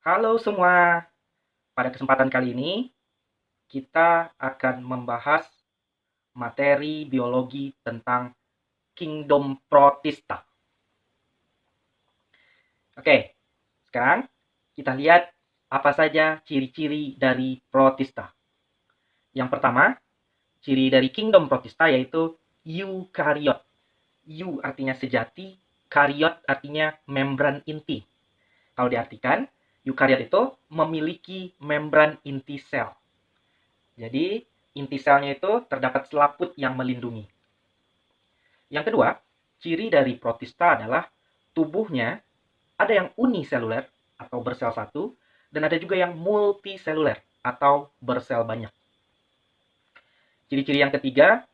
Halo semua, pada kesempatan kali ini kita akan membahas materi biologi tentang Kingdom Protista. Oke, sekarang kita lihat apa saja ciri-ciri dari Protista. Yang pertama, ciri dari Kingdom Protista yaitu eukariot. Eu artinya sejati, kariot artinya membran inti. Kalau diartikan, eukariot itu memiliki membran inti sel. Jadi, inti selnya itu terdapat selaput yang melindungi. Yang kedua, ciri dari protista adalah tubuhnya ada yang uniseluler atau bersel satu, dan ada juga yang multiseluler atau bersel banyak. Ciri-ciri yang ketiga,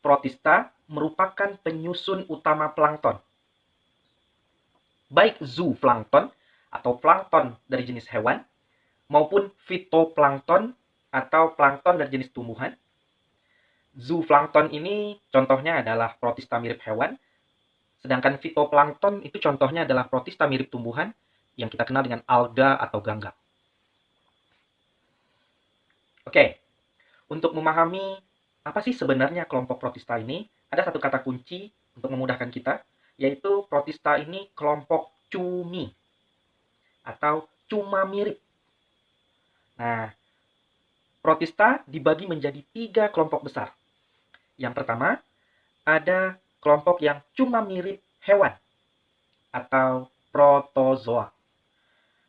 protista merupakan penyusun utama plankton. Baik zooplankton atau plankton dari jenis hewan, maupun fitoplankton atau plankton dari jenis tumbuhan. Zooplankton ini contohnya adalah protista mirip hewan, sedangkan fitoplankton itu contohnya adalah protista mirip tumbuhan yang kita kenal dengan alga atau gangga. Oke, untuk memahami apa sih sebenarnya kelompok protista ini, ada satu kata kunci untuk memudahkan kita, yaitu protista ini kelompok cumi atau cuma mirip. Nah, protista dibagi menjadi 3 kelompok besar. Yang pertama, ada kelompok yang cuma mirip hewan atau protozoa.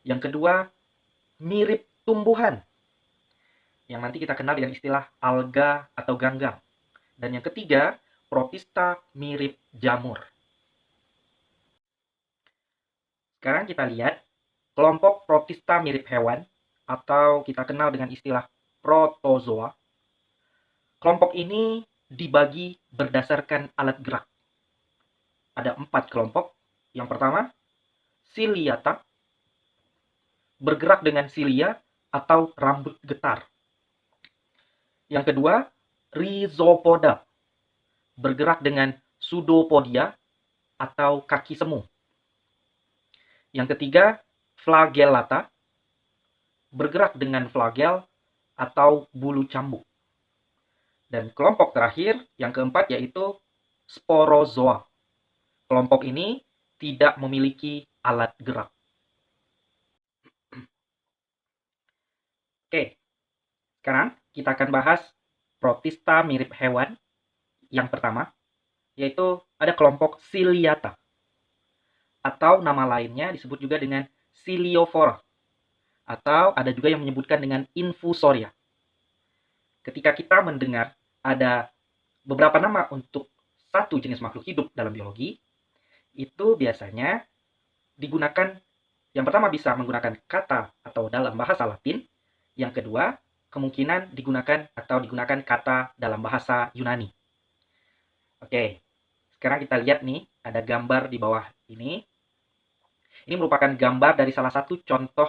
Yang kedua, mirip tumbuhan yang nanti kita kenal dengan istilah alga atau ganggang. Dan yang ketiga, protista mirip jamur. Sekarang kita lihat kelompok protista mirip hewan atau kita kenal dengan istilah protozoa. Kelompok ini dibagi berdasarkan alat gerak. Ada 4 kelompok. Yang pertama, ciliata, bergerak dengan silia atau rambut getar. Yang kedua, rhizopoda, bergerak dengan pseudopodia atau kaki semu. Yang ketiga, flagellata, bergerak dengan flagel atau bulu cambuk. Dan kelompok terakhir, yang keempat, yaitu sporozoa. Kelompok ini tidak memiliki alat gerak. Oke, sekarang kita akan bahas protista mirip hewan. Yang pertama, yaitu ada kelompok ciliata. Atau nama lainnya disebut juga dengan Ciliophora. Atau ada juga yang menyebutkan dengan Infusoria. Ketika kita mendengar ada beberapa nama untuk satu jenis makhluk hidup dalam biologi, itu biasanya digunakan, yang pertama bisa menggunakan kata atau dalam bahasa Latin, yang kedua kemungkinan digunakan kata dalam bahasa Yunani. Oke, sekarang kita lihat nih, ada gambar di bawah ini. Ini merupakan gambar dari salah satu contoh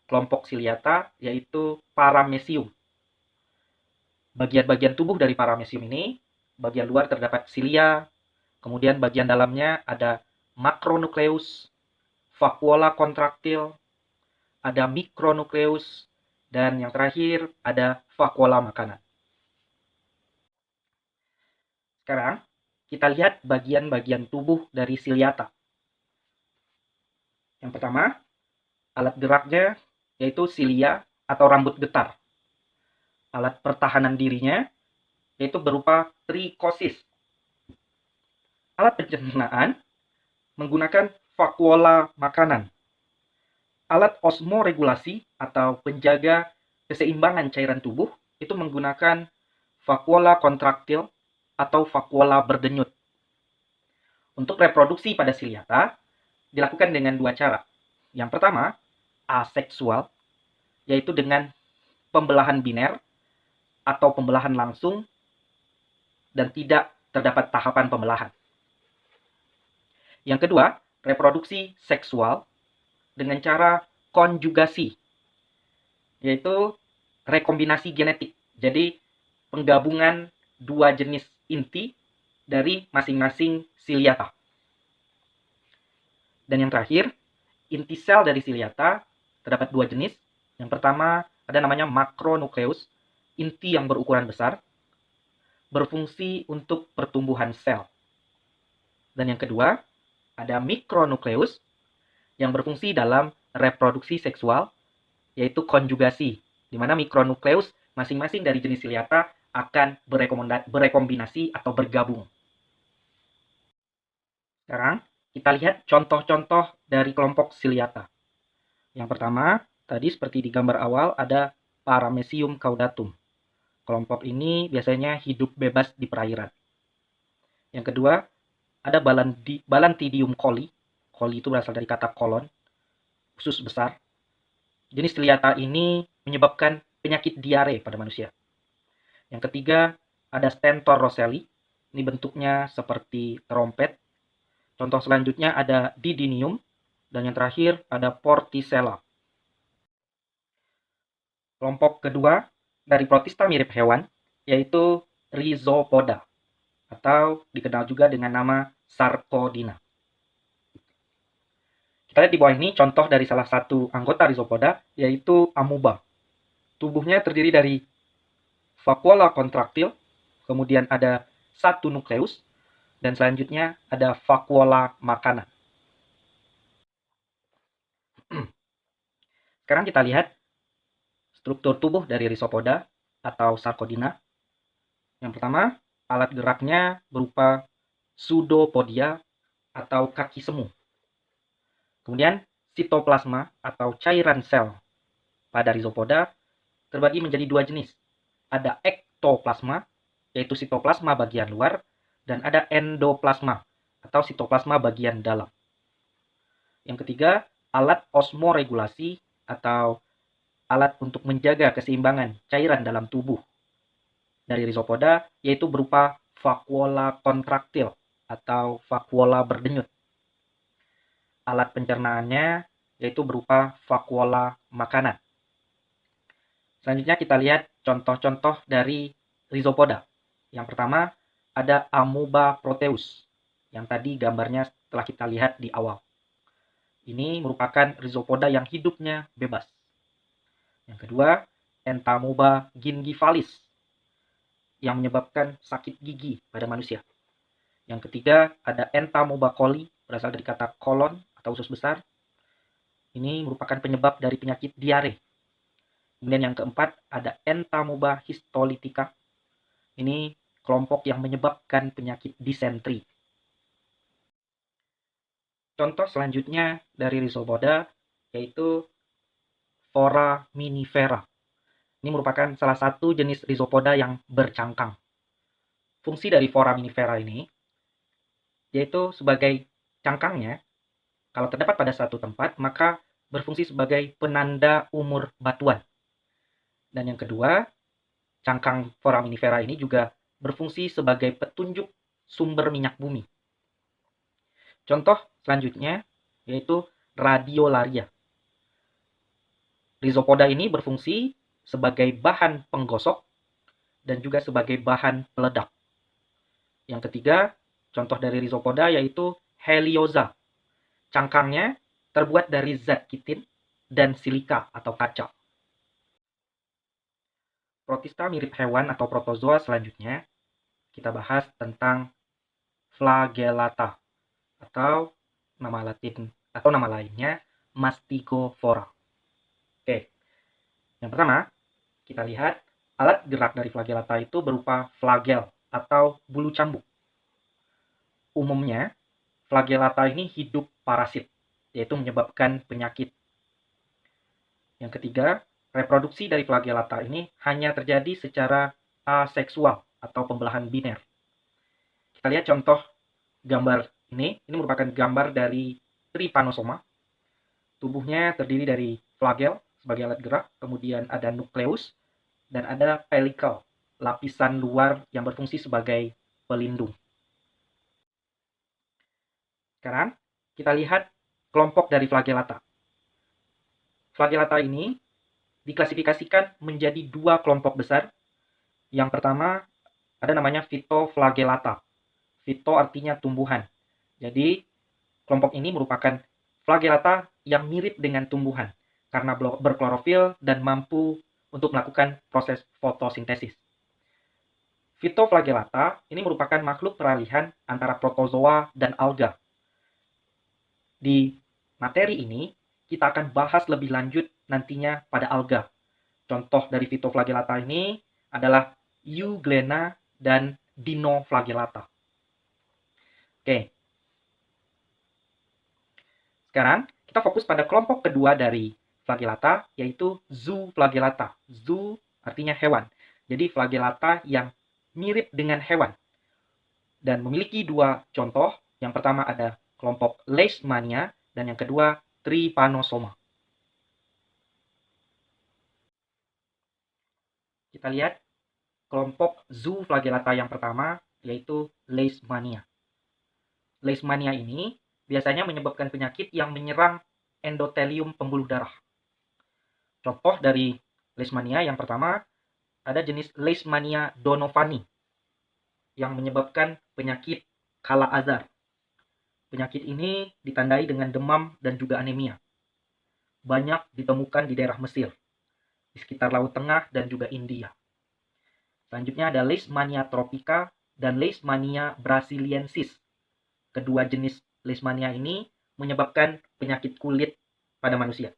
kelompok ciliata, yaitu Paramecium. Bagian-bagian tubuh dari Paramecium ini, bagian luar terdapat silia, kemudian bagian dalamnya ada makronukleus, vakuola kontraktil, ada mikronukleus, dan yang terakhir ada vakuola makanan. Sekarang kita lihat bagian-bagian tubuh dari ciliata. Yang pertama, alat geraknya yaitu silia atau rambut getar. Alat pertahanan dirinya yaitu berupa trikosis. Alat pencernaan menggunakan vakuola makanan. Alat osmoregulasi atau penjaga keseimbangan cairan tubuh itu menggunakan vakuola kontraktil atau vakuola berdenyut. Untuk reproduksi pada ciliata dilakukan dengan 2 cara. Yang pertama, aseksual, yaitu dengan pembelahan biner atau pembelahan langsung dan tidak terdapat tahapan pembelahan. Yang kedua, reproduksi seksual dengan cara konjugasi, yaitu rekombinasi genetik. Jadi, penggabungan 2 jenis inti dari masing-masing ciliata. Dan yang terakhir, inti sel dari ciliata terdapat dua jenis. Yang pertama ada namanya makronukleus, inti yang berukuran besar, berfungsi untuk pertumbuhan sel. Dan yang kedua ada mikronukleus yang berfungsi dalam reproduksi seksual, yaitu konjugasi, di mana mikronukleus masing-masing dari jenis ciliata akan berekombinasi atau bergabung. Sekarang kita lihat contoh-contoh dari kelompok ciliata. Yang pertama, tadi seperti di gambar awal ada Paramecium caudatum. Kelompok ini biasanya hidup bebas di perairan. Yang kedua, ada Balantidium coli. Coli itu berasal dari kata kolon, usus besar. Jenis ciliata ini menyebabkan penyakit diare pada manusia. Yang ketiga, ada Stentor rosselli. Ini bentuknya seperti trompet. Contoh selanjutnya ada Didinium. Dan yang terakhir ada Porticella. Kelompok kedua dari protista mirip hewan, yaitu Rhizopoda, atau dikenal juga dengan nama Sarcodina. Kita lihat di bawah ini contoh dari salah satu anggota Rhizopoda, yaitu amoeba. Tubuhnya terdiri dari vakuola kontraktil, kemudian ada satu nukleus, dan selanjutnya ada vakuola makanan. Sekarang kita lihat struktur tubuh dari Rhizopoda atau Sarcodina. Yang pertama, alat geraknya berupa pseudopodia atau kaki semu. Kemudian, sitoplasma atau cairan sel pada Rhizopoda terbagi menjadi dua jenis. Ada ektoplasma, yaitu sitoplasma bagian luar, dan ada endoplasma atau sitoplasma bagian dalam. Yang ketiga, alat osmoregulasi atau alat untuk menjaga keseimbangan cairan dalam tubuh dari Rhizopoda, yaitu berupa vakuola kontraktil atau vakuola berdenyut. Alat pencernaannya yaitu berupa vakuola makanan. Selanjutnya kita lihat contoh-contoh dari Rhizopoda. Yang pertama ada Amoeba proteus, yang tadi gambarnya telah kita lihat di awal. Ini merupakan Rhizopoda yang hidupnya bebas. Yang kedua, Entamoeba gingivalis, yang menyebabkan sakit gigi pada manusia. Yang ketiga, ada Entamoeba coli, berasal dari kata kolon atau usus besar. Ini merupakan penyebab dari penyakit diare. Kemudian yang keempat, ada Entamoeba histolytica. Ini kelompok yang menyebabkan penyakit disentri. Contoh selanjutnya dari Rhizopoda yaitu Foraminifera. Ini merupakan salah satu jenis Rhizopoda yang bercangkang. Fungsi dari Foraminifera ini yaitu sebagai cangkangnya, kalau terdapat pada satu tempat, maka berfungsi sebagai penanda umur batuan. Dan yang kedua, cangkang Foraminifera ini juga berfungsi sebagai petunjuk sumber minyak bumi. Contoh selanjutnya yaitu Radiolaria. Rhizopoda ini berfungsi sebagai bahan penggosok dan juga sebagai bahan peledak. Yang ketiga, contoh dari Rhizopoda yaitu Helioza. Cangkangnya terbuat dari zat kitin dan silika atau kaca. Protista mirip hewan atau protozoa selanjutnya, kita bahas tentang Flagellata atau nama lainnya Mastigophora. Oke. Yang pertama, kita lihat alat gerak dari Flagellata itu berupa flagel atau bulu cambuk. Umumnya, Flagellata ini hidup parasit, yaitu menyebabkan penyakit. Yang ketiga, reproduksi dari Flagellata ini hanya terjadi secara aseksual atau pembelahan biner. Kita lihat contoh gambar ini merupakan gambar dari Trypanosoma. Tubuhnya terdiri dari flagel sebagai alat gerak, kemudian ada nukleus, dan ada pelicle, lapisan luar yang berfungsi sebagai pelindung. Sekarang kita lihat kelompok dari Flagellata. Flagellata ini diklasifikasikan menjadi dua kelompok besar. Yang pertama ada namanya Phytoflagellata. Phyto artinya tumbuhan. Jadi kelompok ini merupakan Flagellata yang mirip dengan tumbuhan karena berklorofil dan mampu untuk melakukan proses fotosintesis. Phytoflagellata ini merupakan makhluk peralihan antara protozoa dan alga. Di materi ini, kita akan bahas lebih lanjut nantinya pada alga. Contoh dari Phytoflagellata ini adalah Euglena dan Dinoflagellata. Oke. Sekarang kita fokus pada kelompok kedua dari flagellata, yaitu zooflagellata. Zoo artinya hewan. Jadi flagellata yang mirip dengan hewan. Dan memiliki dua contoh. Yang pertama ada kelompok Leishmania dan yang kedua Trypanosoma. Kita lihat kelompok zooflagellata yang pertama yaitu Leishmania. Leishmania ini biasanya menyebabkan penyakit yang menyerang endotelium pembuluh darah. Contoh dari Leishmania yang pertama ada jenis Leishmania donovani yang menyebabkan penyakit Kala-Azar. Penyakit ini ditandai dengan demam dan juga anemia. Banyak ditemukan di daerah Mesir, di sekitar Laut Tengah dan juga India. Selanjutnya ada Leishmania tropica dan Leishmania brasiliensis. Kedua jenis Leishmania ini menyebabkan penyakit kulit pada manusia.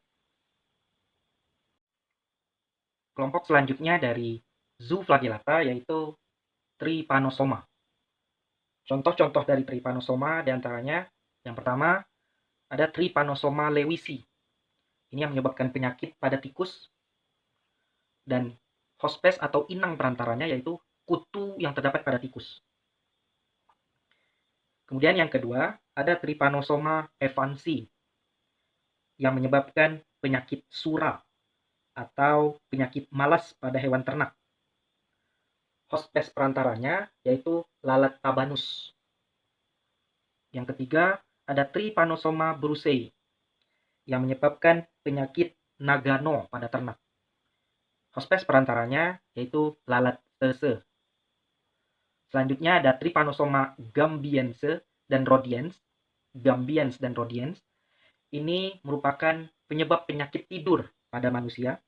Kelompok selanjutnya dari zooflagellata yaitu Trypanosoma. Contoh-contoh dari Trypanosoma diantaranya yang pertama ada Trypanosoma lewisi. Ini yang menyebabkan penyakit pada tikus dan hospes atau inang perantaranya yaitu kutu yang terdapat pada tikus. Kemudian yang kedua ada Trypanosoma evansi yang menyebabkan penyakit sura atau penyakit malas pada hewan ternak. Hospes perantaranya yaitu lalat tabanus. Yang ketiga ada Trypanosoma brucei yang menyebabkan penyakit Nagano pada ternak. Hospes perantaranya yaitu lalat tese. Selanjutnya ada Trypanosoma gambiense dan rhodiens. Gambiens dan rhodiens ini merupakan penyebab penyakit tidur pada manusia.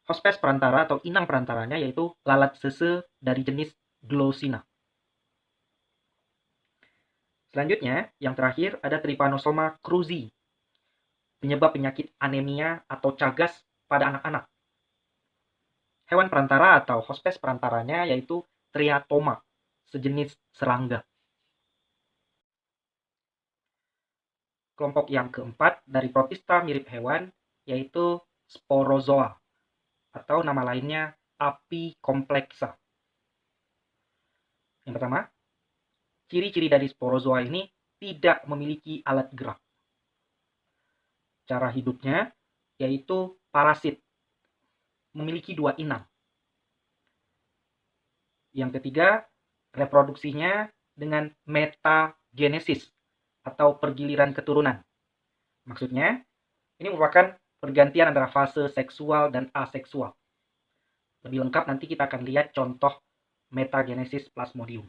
Hospes perantara atau inang perantaranya yaitu lalat sese dari jenis Glossina. Selanjutnya, yang terakhir ada Trypanosoma cruzi, penyebab penyakit anemia atau cagas pada anak-anak. Hewan perantara atau hospes perantaranya yaitu Triatoma, sejenis serangga. Kelompok yang keempat dari protista mirip hewan yaitu Sporozoa atau nama lainnya Apicomplexa. Yang pertama, ciri-ciri dari Sporozoa ini tidak memiliki alat gerak. Cara hidupnya yaitu parasit, memiliki dua inang. Yang ketiga, reproduksinya dengan metagenesis atau pergiliran keturunan. Maksudnya, ini merupakan pergantian antara fase seksual dan aseksual. Lebih lengkap nanti kita akan lihat contoh metagenesis Plasmodium.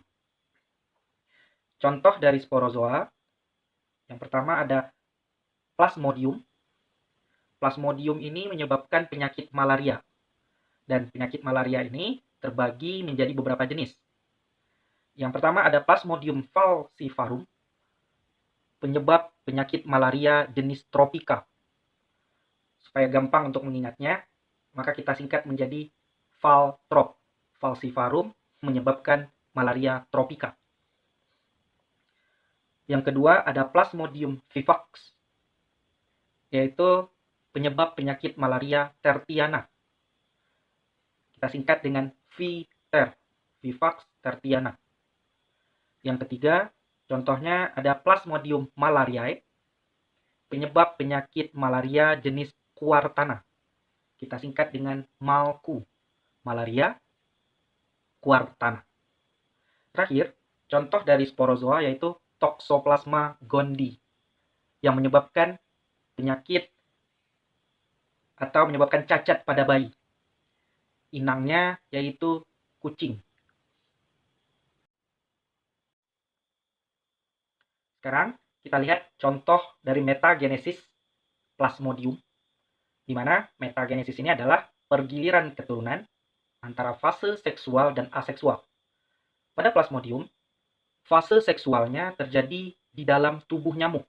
Contoh dari sporozoa, yang pertama ada Plasmodium. Plasmodium ini menyebabkan penyakit malaria. Dan penyakit malaria ini terbagi menjadi beberapa jenis. Yang pertama ada Plasmodium falciparum, penyebab penyakit malaria jenis tropika. Supaya gampang untuk mengingatnya, maka kita singkat menjadi Faltrop. Falciparum menyebabkan malaria tropika. Yang kedua ada Plasmodium vivax, yaitu penyebab penyakit malaria tertiana. Kita singkat dengan VTER, Vivax tertiana. Yang ketiga, contohnya ada Plasmodium malariae, penyebab penyakit malaria jenis Quartana. Kita singkat dengan MALQ, malaria Quartana. Terakhir, contoh dari sporozoa yaitu Toxoplasma gondii, yang menyebabkan penyakit atau menyebabkan cacat pada bayi. Inangnya yaitu kucing. Sekarang kita lihat contoh dari metagenesis Plasmodium. di mana metagenesis ini adalah pergiliran keturunan antara fase seksual dan aseksual. Pada Plasmodium, fase seksualnya terjadi di dalam tubuh nyamuk,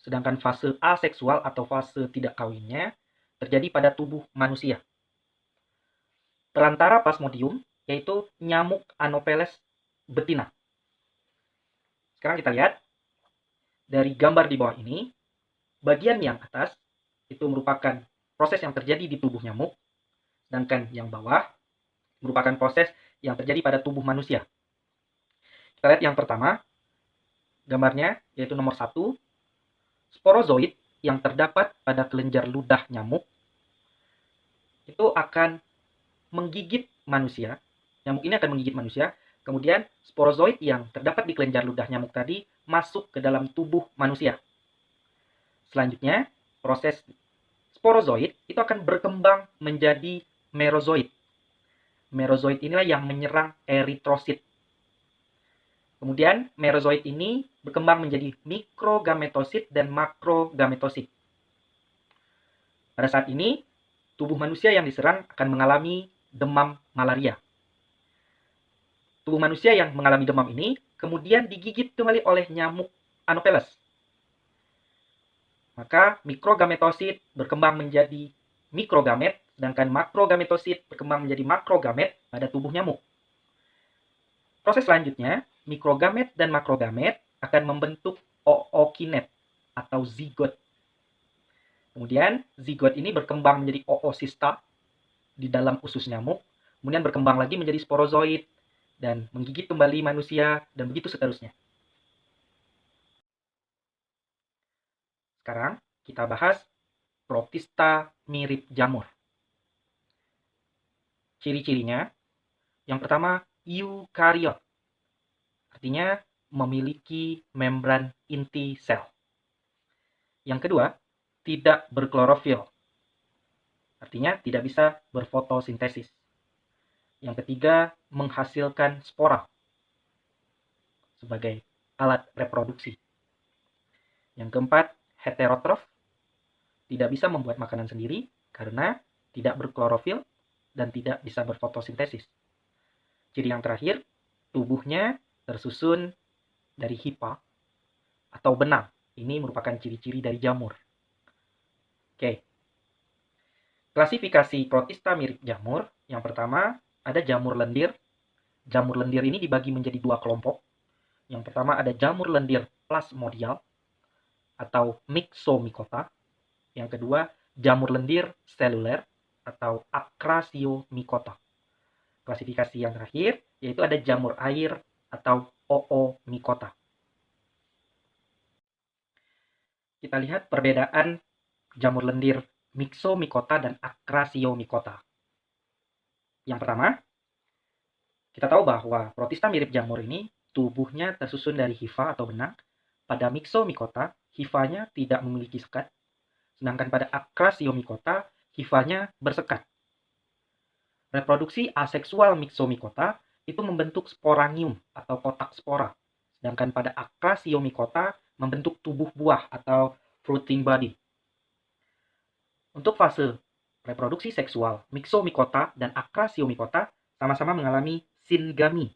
sedangkan fase aseksual atau fase tidak kawinnya terjadi pada tubuh manusia. Perantara Plasmodium yaitu nyamuk Anopheles betina. Sekarang kita lihat dari gambar di bawah ini, bagian yang atas itu merupakan proses yang terjadi di tubuh nyamuk, sedangkan yang bawah merupakan proses yang terjadi pada tubuh manusia. Kita lihat yang pertama, gambarnya yaitu nomor 1, sporozoid yang terdapat pada kelenjar ludah nyamuk itu akan menggigit manusia. Nyamuk ini akan menggigit manusia, kemudian sporozoid yang terdapat di kelenjar ludah nyamuk tadi masuk ke dalam tubuh manusia. Selanjutnya, proses sporozoid itu akan berkembang menjadi merozoid. Merozoid inilah yang menyerang eritrosit. Kemudian merozoid ini berkembang menjadi mikrogametosit dan makrogametosit. Pada saat ini, tubuh manusia yang diserang akan mengalami demam malaria. Tubuh manusia yang mengalami demam ini kemudian digigit kembali oleh nyamuk Anopheles. Maka mikrogametosit berkembang menjadi mikrogamet, sedangkan makrogametosit berkembang menjadi makrogamet pada tubuh nyamuk. Proses selanjutnya, mikrogamet dan makrogamet akan membentuk ookinet atau zigot. Kemudian zigot ini berkembang menjadi oosista di dalam usus nyamuk, kemudian berkembang lagi menjadi sporozoid dan menggigit kembali manusia dan begitu seterusnya. Sekarang kita bahas protista mirip jamur. Ciri-cirinya, yang pertama eukariot, artinya memiliki membran inti sel. Yang kedua, tidak berklorofil, artinya tidak bisa berfotosintesis. Yang ketiga, menghasilkan spora sebagai alat reproduksi. Yang keempat, heterotrof, tidak bisa membuat makanan sendiri karena tidak berklorofil dan tidak bisa berfotosintesis. Ciri yang terakhir, tubuhnya tersusun dari hifa atau benang. Ini merupakan ciri-ciri dari jamur. Oke. Klasifikasi protista mirip jamur, yang pertama ada jamur lendir. Jamur lendir ini dibagi menjadi 2 kelompok. Yang pertama ada jamur lendir plasmodial atau myxomycota. Yang kedua, jamur lendir seluler atau acrasiomycota. Klasifikasi yang terakhir yaitu ada jamur air atau oomycota. Kita lihat perbedaan jamur lendir myxomycota dan acrasiomycota. Yang pertama, kita tahu bahwa protista mirip jamur ini tubuhnya tersusun dari hifa atau benang. Pada myxomycota, hifanya tidak memiliki sekat, sedangkan pada acrasiomycota, hifanya bersekat. Reproduksi aseksual myxomycota itu membentuk sporangium atau kotak spora, sedangkan pada acrasiomycota membentuk tubuh buah atau fruiting body. Untuk fase reproduksi seksual, myxomycota dan acrasiomycota sama-sama mengalami singami.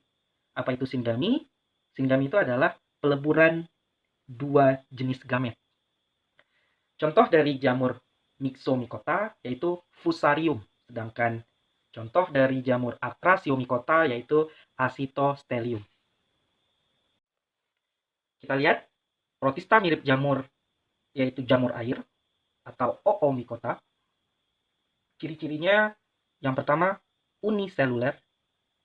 Apa itu singami? Singami itu adalah peleburan 2 jenis gamet. Contoh dari jamur myxomycota yaitu fusarium, sedangkan contoh dari jamur acrasiomycota yaitu acetostelium. Kita lihat protista mirip jamur yaitu jamur air atau oomycota. Ciri-cirinya yang pertama uniseluler,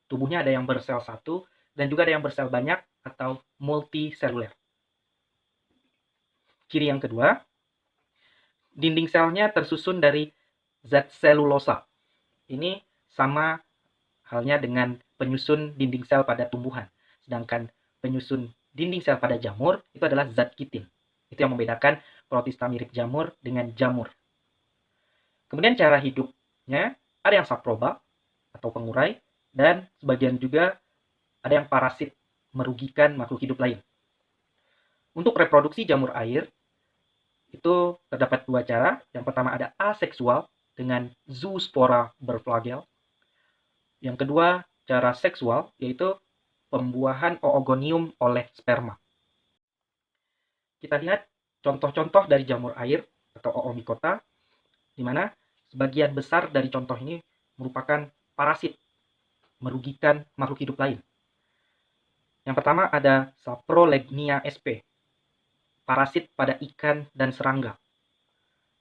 tubuhnya ada yang bersel satu dan juga ada yang bersel banyak atau multiseluler. Ciri yang kedua, dinding selnya tersusun dari zat selulosa. Ini sama halnya dengan penyusun dinding sel pada tumbuhan. Sedangkan penyusun dinding sel pada jamur itu adalah zat kitin. Itu yang membedakan protista mirip jamur dengan jamur. Kemudian cara hidupnya, ada yang saproba atau pengurai, dan sebagian juga ada yang parasit, merugikan makhluk hidup lain. Untuk reproduksi jamur air, Itu terdapat dua cara. Yang pertama ada aseksual dengan zoospora berflagel. Yang kedua, cara seksual, yaitu pembuahan oogonium oleh sperma. Kita lihat contoh-contoh dari jamur air atau Oomycota, di mana sebagian besar dari contoh ini merupakan parasit, merugikan makhluk hidup lain. Yang pertama ada Saprolegnia sp, parasit pada ikan dan serangga.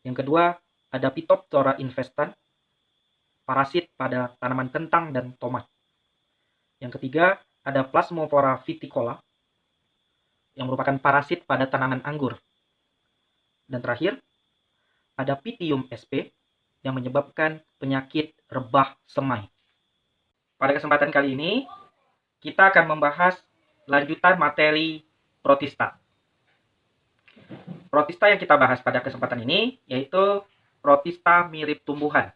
Yang kedua ada Phytophthora infestan, parasit pada tanaman kentang dan tomat. Yang ketiga ada Plasmopora viticola, yang merupakan parasit pada tanaman anggur. Dan terakhir ada Pythium sp, yang menyebabkan penyakit rebah semai. Pada kesempatan kali ini, kita akan membahas lanjutan materi protista. Protista yang kita bahas pada kesempatan ini yaitu protista mirip tumbuhan,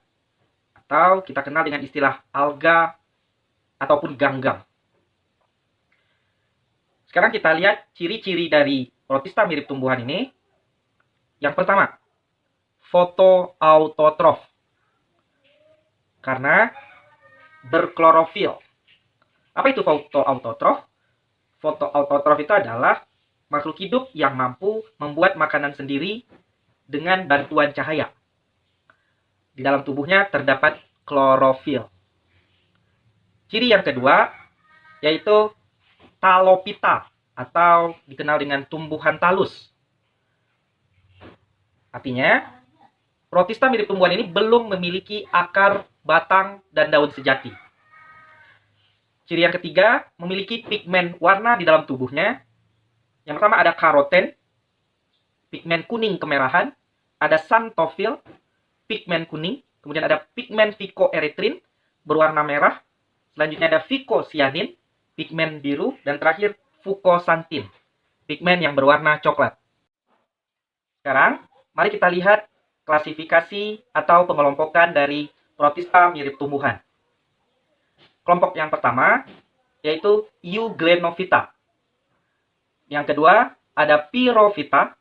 atau kita kenal dengan istilah alga ataupun ganggang. Sekarang kita lihat ciri-ciri dari protista mirip tumbuhan ini. Yang pertama, fotoautotrof, karena berklorofil. Apa itu fotoautotrof? Fotoautotrof itu adalah makhluk hidup yang mampu membuat makanan sendiri dengan bantuan cahaya. Di dalam tubuhnya terdapat klorofil. Ciri yang kedua yaitu talopita, atau dikenal dengan tumbuhan talus. Artinya, protista mirip tumbuhan ini belum memiliki akar, batang, dan daun sejati. Ciri yang ketiga, memiliki pigmen warna di dalam tubuhnya. Yang pertama ada karoten, pigmen kuning kemerahan, ada xanthophyll, pigmen kuning, kemudian ada pigmen phycoerythrin berwarna merah, selanjutnya ada phycocyanin, pigmen biru, dan terakhir fucoxanthin, pigmen yang berwarna coklat. Sekarang, mari kita lihat klasifikasi atau pengelompokan dari protista mirip tumbuhan. Kelompok yang pertama yaitu Euglenovita. Yang kedua ada Pyrophyta,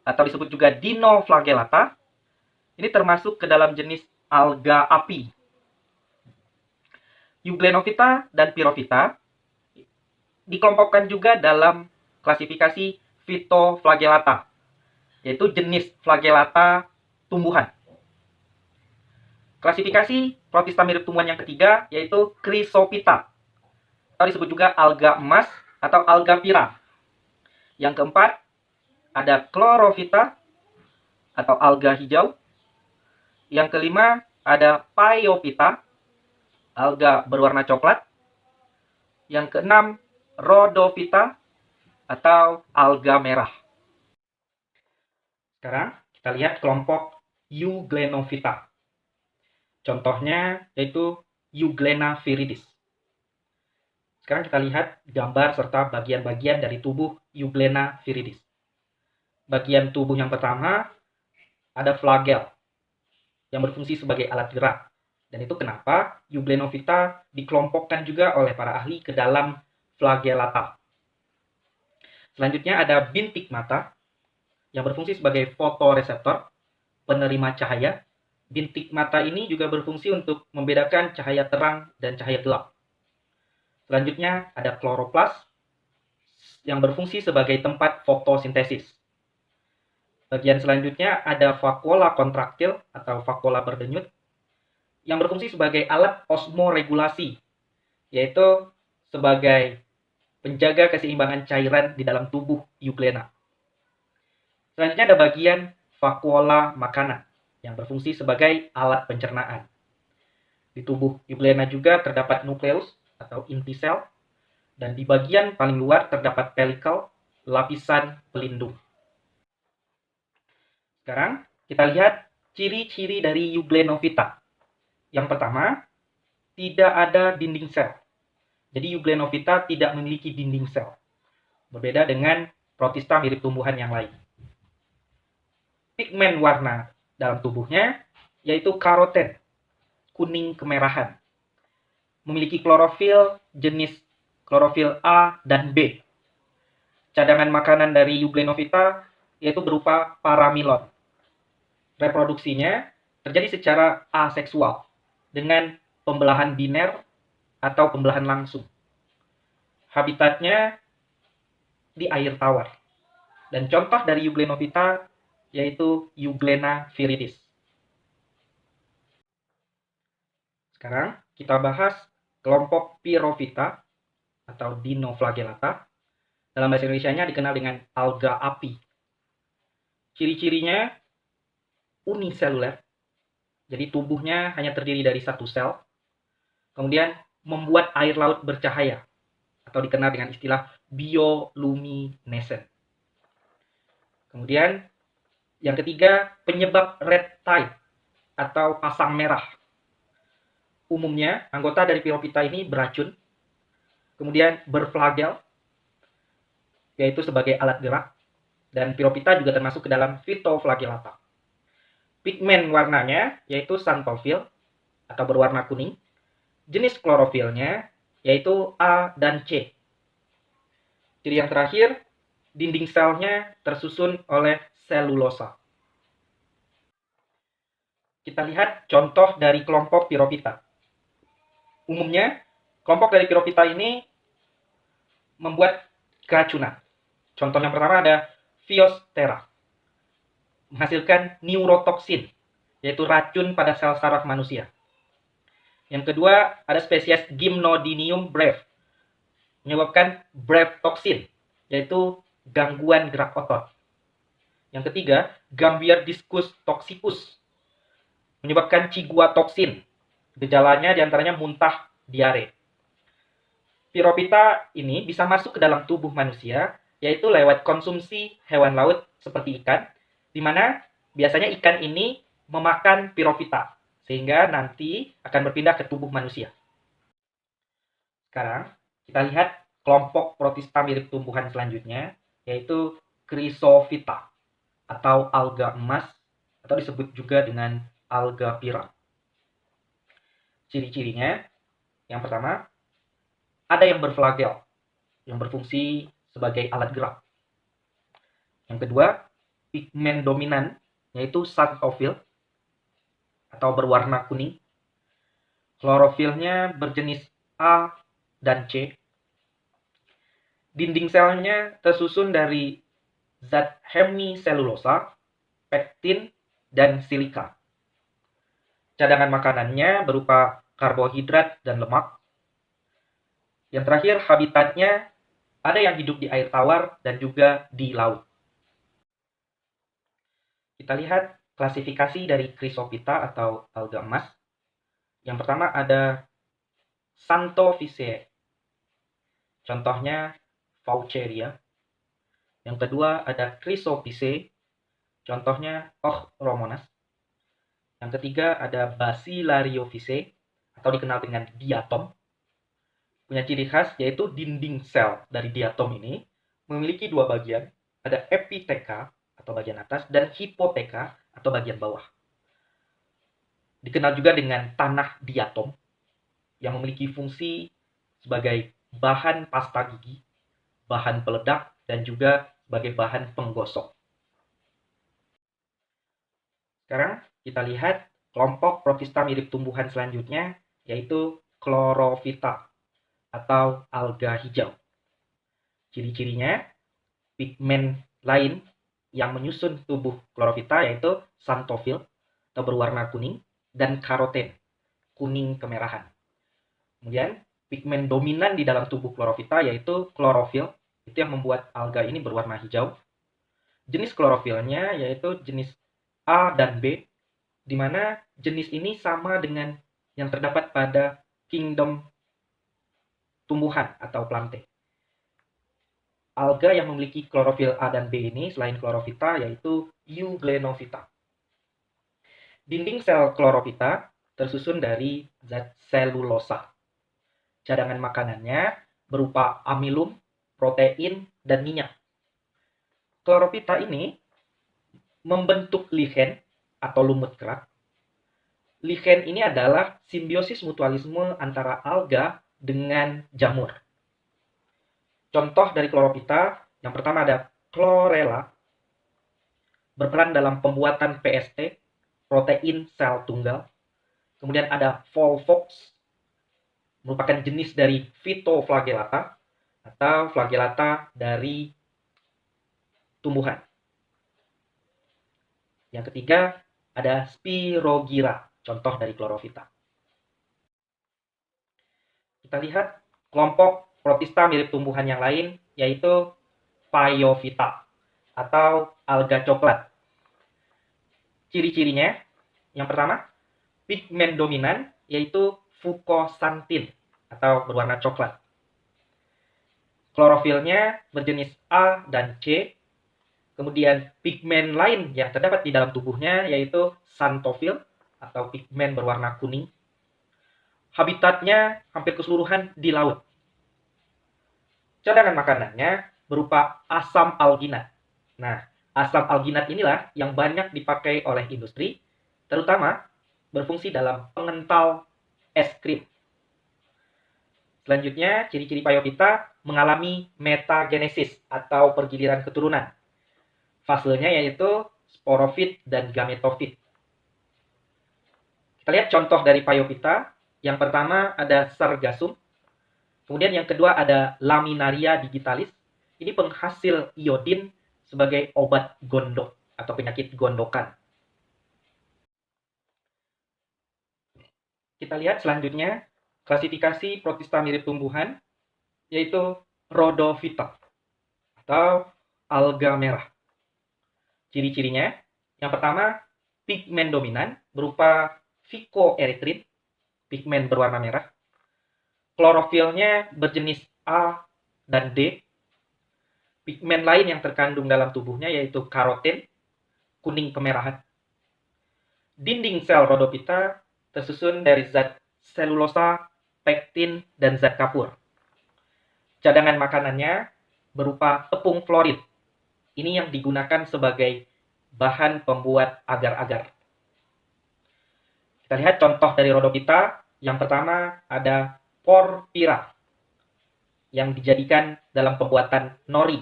atau disebut juga Dinoflagellata. Ini termasuk ke dalam jenis alga api. Euglenovita dan Pyrophyta dikelompokkan juga dalam klasifikasi Phytoflagellata, yaitu jenis flagellata tumbuhan. Klasifikasi protista mirip tumbuhan yang ketiga yaitu Chrysophyta, atau disebut juga alga emas atau alga pira. Yang keempat ada Chlorophyta atau alga hijau. Yang kelima ada Phaeophyta, alga berwarna coklat. Yang keenam Rhodophyta atau alga merah. Sekarang kita lihat kelompok Euglenovita. Contohnya yaitu Euglena viridis. Sekarang kita lihat gambar serta bagian-bagian dari tubuh Euglena viridis. Bagian tubuh yang pertama ada flagel yang berfungsi sebagai alat gerak. Dan itu kenapa Euglenovita dikelompokkan juga oleh para ahli ke dalam flagellata. Selanjutnya ada bintik mata yang berfungsi sebagai fotoreseptor, penerima cahaya. Bintik mata ini juga berfungsi untuk membedakan cahaya terang dan cahaya gelap. Selanjutnya ada kloroplas yang berfungsi sebagai tempat fotosintesis. Bagian selanjutnya ada vakuola kontraktil atau vakuola berdenyut yang berfungsi sebagai alat osmoregulasi, yaitu sebagai penjaga keseimbangan cairan di dalam tubuh Euglena. Selanjutnya ada bagian vakuola makanan yang berfungsi sebagai alat pencernaan. Di tubuh Euglena juga terdapat nukleus atau inti sel, dan di bagian paling luar terdapat pelikel, lapisan pelindung. Sekarang kita lihat ciri-ciri dari Euglenovita. Yang pertama, tidak ada dinding sel. Jadi Euglenovita tidak memiliki dinding sel. Berbeda dengan protista mirip tumbuhan yang lain. Pigmen warna dalam tubuhnya yaitu karoten, kuning kemerahan. Memiliki klorofil jenis klorofil A dan B. Cadangan makanan dari Euglenovita yaitu berupa paramilon. Reproduksinya terjadi secara aseksual dengan pembelahan biner atau pembelahan langsung. Habitatnya di air tawar. Dan contoh dari Euglenovita yaitu Euglena viridis. Sekarang kita bahas kelompok Pyrophyta atau Dinoflagellata. Dalam bahasa Indonesianya dikenal dengan alga api. Ciri-cirinya uniseluler. Jadi tubuhnya hanya terdiri dari satu sel. Kemudian membuat air laut bercahaya atau dikenal dengan istilah bioluminescent. Kemudian yang ketiga, penyebab red tide atau pasang merah. Umumnya anggota dari Pyrophyta ini beracun, kemudian berflagel, yaitu sebagai alat gerak, dan Pyrophyta juga termasuk ke dalam Phytoflagellata. Pigmen warnanya yaitu xanthophyll atau berwarna kuning. Jenis klorofilnya yaitu A dan C. Ciri yang terakhir, dinding selnya tersusun oleh selulosa. Kita lihat contoh dari kelompok Pyrophyta. Umumnya, kelompok dari Pyrophyta ini membuat keracunan. Contoh yang pertama ada Phyosthera, menghasilkan neurotoksin, yaitu racun pada sel saraf manusia. Yang kedua, ada spesies Gymnodinium breve, menyebabkan breve toxin, yaitu gangguan gerak otot. Yang ketiga, Gambierdiscus toxicus, menyebabkan ciguatoksin. Gejalanya diantaranya muntah, diare. Pyrophyta ini bisa masuk ke dalam tubuh manusia, yaitu lewat konsumsi hewan laut seperti ikan, di mana biasanya ikan ini memakan Pyrophyta, sehingga nanti akan berpindah ke tubuh manusia. Sekarang, kita lihat kelompok protista mirip tumbuhan selanjutnya, yaitu Chrysophyta, atau alga emas, atau disebut juga dengan alga pirang. Ciri-cirinya, yang pertama, ada yang berflagel, yang berfungsi sebagai alat gerak. Yang kedua, pigmen dominan, yaitu xanthophyll, atau berwarna kuning. Klorofilnya berjenis A dan C. Dinding selnya tersusun dari zat hemiselulosa, pektin, dan silika. Cadangan makanannya berupa karbohidrat dan lemak. Yang terakhir, habitatnya ada yang hidup di air tawar dan juga di laut. Kita lihat klasifikasi dari Chrysophyta atau alga emas. Yang pertama ada Xanthophyceae. Contohnya Vaucheria. Yang kedua ada Chrysophyceae. Contohnya Ochromonas. Yang ketiga ada Basilariophise atau dikenal dengan diatom. Punya ciri khas yaitu dinding sel dari diatom ini memiliki dua bagian, ada epiteka atau bagian atas dan hipoteka atau bagian bawah. Dikenal juga dengan tanah diatom yang memiliki fungsi sebagai bahan pasta gigi, bahan peledak, dan juga sebagai bahan penggosok. Sekarang kita lihat kelompok protista mirip tumbuhan selanjutnya, yaitu Chlorophyta atau alga hijau. Ciri-cirinya, pigmen lain yang menyusun tubuh Chlorophyta yaitu xanthophyll atau berwarna kuning dan karoten, kuning kemerahan. Kemudian, pigmen dominan di dalam tubuh Chlorophyta yaitu klorofil, itu yang membuat alga ini berwarna hijau. Jenis klorofilnya yaitu jenis A dan B, di mana jenis ini sama dengan yang terdapat pada kingdom tumbuhan atau plante. Alga yang memiliki klorofil A dan B ini selain Chlorophyta yaitu Euglenovita. Dinding sel Chlorophyta tersusun dari zat selulosa. Cadangan makanannya berupa amilum, protein, dan minyak. Chlorophyta ini membentuk lichen atau lumut kerak. Lichen ini adalah simbiosis mutualisme antara alga dengan jamur. Contoh dari Chlorophyta, yang pertama ada Chlorella, berperan dalam pembuatan PST, protein sel tunggal. Kemudian ada Volvox, merupakan jenis dari Phytoflagellata atau flagellata dari tumbuhan. Yang ketiga ada Spirogyra, contoh dari Chlorophyta. Kita lihat kelompok protista mirip tumbuhan yang lain, yaitu Phaeophyta atau alga coklat. Ciri-cirinya, yang pertama, pigmen dominan, yaitu fucoxanthin atau berwarna coklat. Klorofilnya berjenis A dan C. Kemudian pigmen lain yang terdapat di dalam tubuhnya yaitu xanthofil atau pigmen berwarna kuning. Habitatnya hampir keseluruhan di laut. Cadangan makanannya berupa asam alginat. Nah, asam alginat inilah yang banyak dipakai oleh industri, terutama berfungsi dalam pengental es krim. Selanjutnya, ciri-ciri Phaeophyta mengalami metagenesis atau pergiliran keturunan. Fasenya yaitu sporofit dan gametofit. Kita lihat contoh dari Phaeophyta. Yang pertama ada Sargassum. Kemudian yang kedua ada Laminaria digitalis. Ini penghasil iodin sebagai obat gondok atau penyakit gondokan. Kita lihat selanjutnya klasifikasi protista mirip tumbuhan, yaitu Rhodophyta atau alga merah. Ciri-cirinya, yang pertama, pigmen dominan berupa phycoerythrin, pigmen berwarna merah. Klorofilnya berjenis A dan D. Pigmen lain yang terkandung dalam tubuhnya yaitu karoten, kuning kemerahan. Dinding sel Rhodophyta tersusun dari zat selulosa, pektin, dan zat kapur. Cadangan makanannya berupa tepung florid. Ini yang digunakan sebagai bahan pembuat agar-agar. Kita lihat contoh dari Rhodophyta. Yang pertama ada Porphyra yang dijadikan dalam pembuatan nori.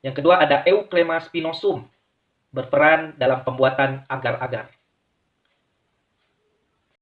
Yang kedua ada Euclema spinosum berperan dalam pembuatan agar-agar.